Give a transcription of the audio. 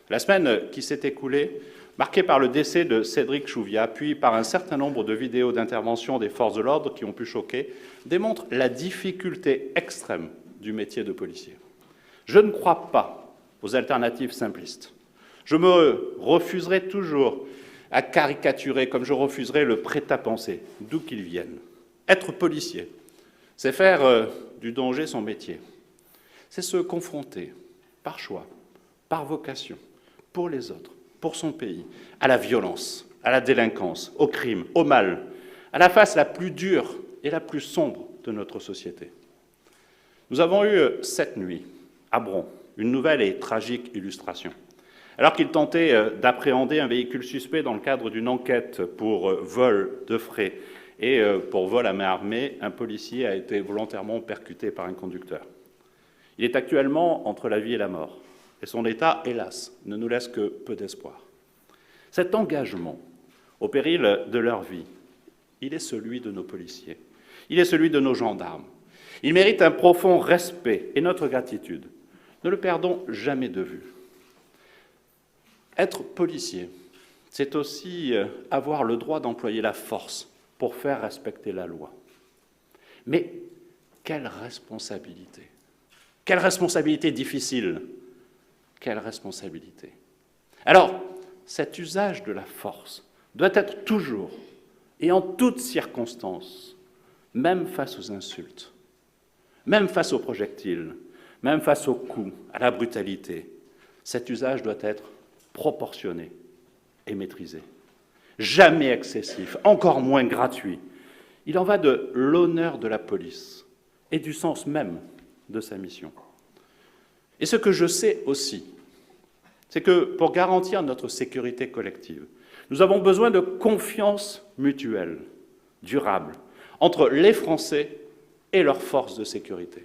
La semaine qui s'est écoulée, marquée par le décès de Cédric Chouviat, puis par un certain nombre de vidéos d'intervention des forces de l'ordre qui ont pu choquer, démontre la difficulté extrême du métier de policier. Je ne crois pas aux alternatives simplistes. Je me refuserai toujours à caricaturer, comme je refuserai le prêt-à-penser, d'où qu'il vienne. Être policier, c'est faire du danger son métier. C'est se confronter, par choix, par vocation, pour les autres, pour son pays, à la violence, à la délinquance, au crime, au mal, à la face la plus dure et la plus sombre de notre société. Nous avons eu cette nuit, à Bron, une nouvelle et tragique illustration. Alors qu'il tentait d'appréhender un véhicule suspect dans le cadre d'une enquête pour vol de frais et pour vol à main armée, un policier a été volontairement percuté par un conducteur. Il est actuellement entre la vie et la mort, et son état, hélas, ne nous laisse que peu d'espoir. Cet engagement, au péril de leur vie, il est celui de nos policiers, il est celui de nos gendarmes. Il mérite un profond respect et notre gratitude. Ne le perdons jamais de vue. Être policier, c'est aussi avoir le droit d'employer la force pour faire respecter la loi. Mais quelle responsabilité! Quelle responsabilité difficile! Quelle responsabilité! Alors, cet usage de la force doit être toujours et en toutes circonstances, même face aux insultes, même face aux projectiles, même face aux coups, à la brutalité, cet usage doit être proportionné et maîtrisé. Jamais excessif, encore moins gratuit. Il en va de l'honneur de la police et du sens même de sa mission. Et ce que je sais aussi, c'est que pour garantir notre sécurité collective, nous avons besoin de confiance mutuelle, durable, entre les Français et leurs forces de sécurité.